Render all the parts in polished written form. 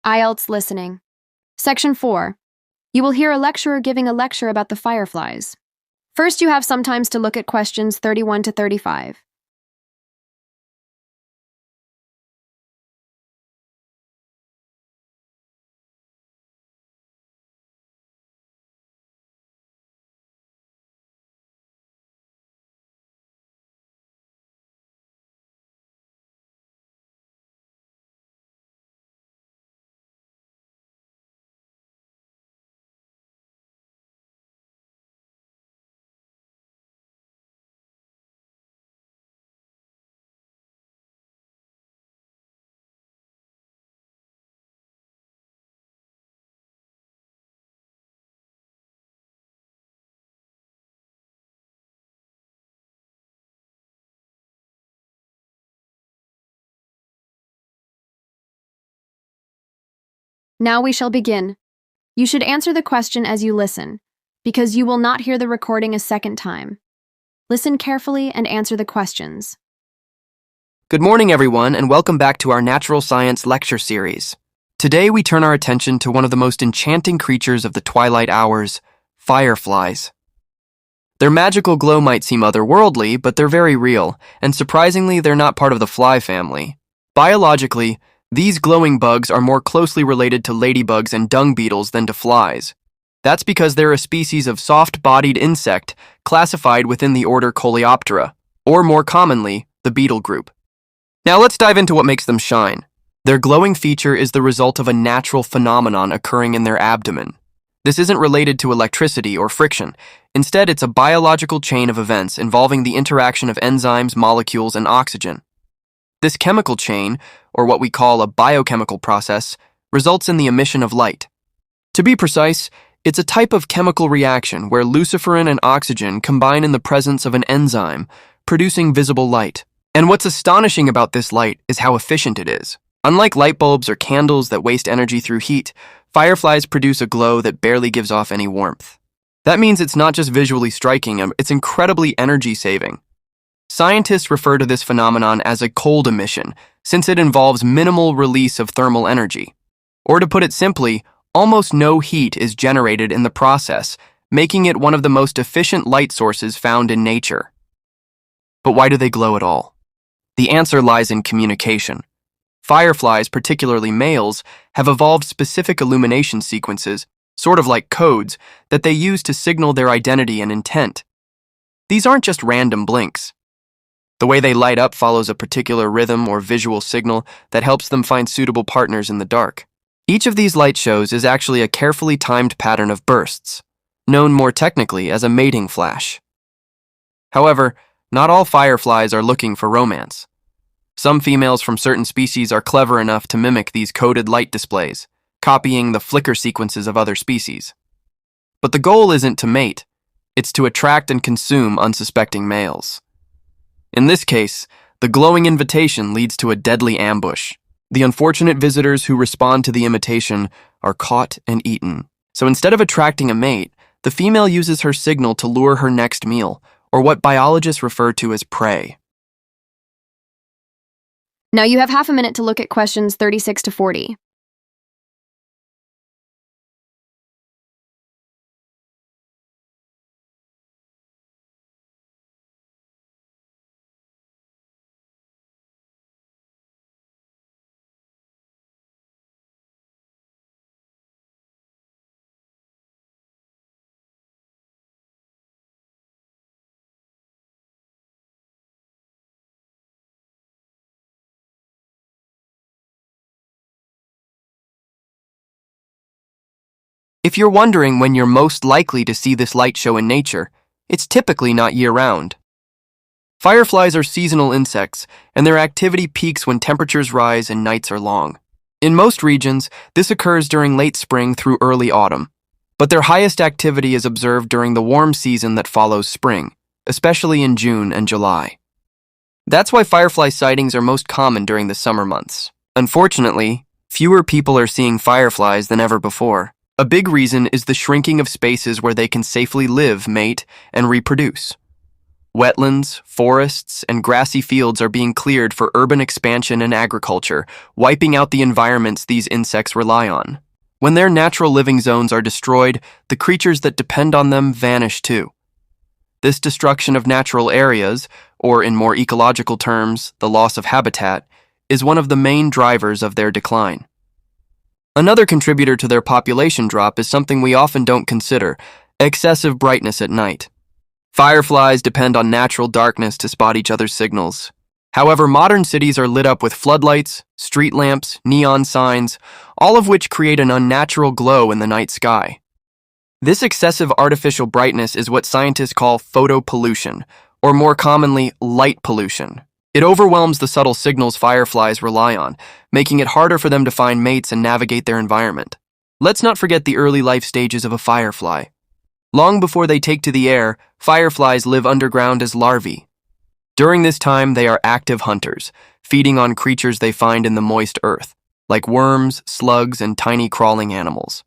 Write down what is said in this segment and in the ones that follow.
IELTS Listening. Section 4. You will hear a lecturer giving a lecture about the fireflies. First, you have some time to look at questions 31 to 35. Now we shall begin. You should answer the question as you listen, because you will not hear the recording a second time. Listen carefully and answer the questions. Good morning, everyone, and welcome back to our natural science lecture series. Today we turn our attention to one of the most enchanting creatures of the twilight hours, fireflies. Their magical glow might seem otherworldly, but they're very real, and surprisingly, they're not part of the fly family. Biologically, these glowing bugs are more closely related to ladybugs and dung beetles than to flies. That's because they're a species of soft-bodied insect classified within the order Coleoptera, or more commonly, the beetle group. Now let's dive into what makes them shine. Their glowing feature is the result of a natural phenomenon occurring in their abdomen. This isn't related to electricity or friction. Instead, it's a biological chain of events involving the interaction of enzymes, molecules, and oxygen. This chemical chain, or what we call a biochemical process, results in the emission of light. To be precise, it's a type of chemical reaction where luciferin and oxygen combine in the presence of an enzyme, producing visible light. And what's astonishing about this light is how efficient it is. Unlike light bulbs or candles that waste energy through heat, fireflies produce a glow that barely gives off any warmth. That means it's not just visually striking, it's incredibly energy-saving. Scientists refer to this phenomenon as a cold emission, since it involves minimal release of thermal energy. Or to put it simply, almost no heat is generated in the process, making it one of the most efficient light sources found in nature. But why do they glow at all? The answer lies in communication. Fireflies, particularly males, have evolved specific illumination sequences, sort of like codes, that they use to signal their identity and intent. These aren't just random blinks. The way they light up follows a particular rhythm or visual signal that helps them find suitable partners in the dark. Each of these light shows is actually a carefully timed pattern of bursts, known more technically as a mating flash. However, not all fireflies are looking for romance. Some females from certain species are clever enough to mimic these coded light displays, copying the flicker sequences of other species. But the goal isn't to mate, it's to attract and consume unsuspecting males. In this case, the glowing invitation leads to a deadly ambush. The unfortunate visitors who respond to the invitation are caught and eaten. So instead of attracting a mate, the female uses her signal to lure her next meal, or what biologists refer to as prey. Now you have half a minute to look at questions 36 to 40. If you're wondering when you're most likely to see this light show in nature, it's typically not year-round. Fireflies are seasonal insects, and their activity peaks when temperatures rise and nights are long. In most regions, this occurs during late spring through early autumn, but their highest activity is observed during the warm season that follows spring, especially in June and July. That's why firefly sightings are most common during the summer months. Unfortunately, fewer people are seeing fireflies than ever before. A big reason is the shrinking of spaces where they can safely live, mate, and reproduce. Wetlands, forests, and grassy fields are being cleared for urban expansion and agriculture, wiping out the environments these insects rely on. When their natural living zones are destroyed, the creatures that depend on them vanish too. This destruction of natural areas, or in more ecological terms, the loss of habitat, is one of the main drivers of their decline. Another contributor to their population drop is something we often don't consider: excessive brightness at night. Fireflies depend on natural darkness to spot each other's signals. However, modern cities are lit up with floodlights, street lamps, neon signs, all of which create an unnatural glow in the night sky. This excessive artificial brightness is what scientists call photopollution, or more commonly, light pollution. It overwhelms the subtle signals fireflies rely on, making it harder for them to find mates and navigate their environment. Let's not forget the early life stages of a firefly. Long before they take to the air, fireflies live underground as larvae. During this time, they are active hunters, feeding on creatures they find in the moist earth, like worms, slugs, and tiny crawling animals.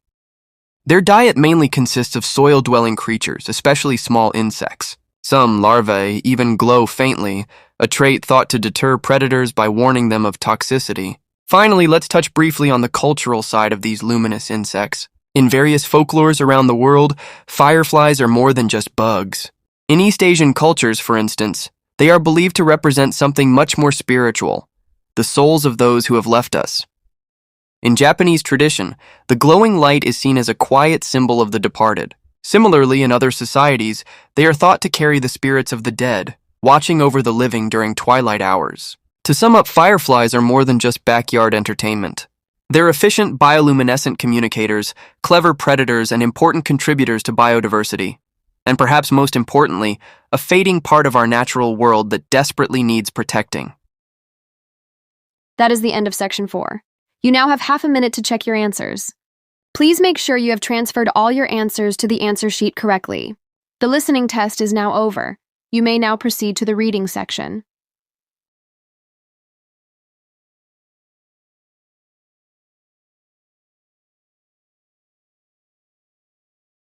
Their diet mainly consists of soil-dwelling creatures, especially small insects. Some larvae even glow faintly, a trait thought to deter predators by warning them of toxicity. Finally, let's touch briefly on the cultural side of these luminous insects. In various folklores around the world, fireflies are more than just bugs. In East Asian cultures, for instance, they are believed to represent something much more spiritual: the souls of those who have left us. In Japanese tradition, the glowing light is seen as a quiet symbol of the departed. Similarly, in other societies, they are thought to carry the spirits of the dead, watching over the living during twilight hours. To sum up, fireflies are more than just backyard entertainment. They're efficient bioluminescent communicators, clever predators, and important contributors to biodiversity. And perhaps most importantly, a fading part of our natural world that desperately needs protecting. That is the end of Section 4. You now have half a minute to check your answers. Please make sure you have transferred all your answers to the answer sheet correctly. The listening test is now over. You may now proceed to the reading section.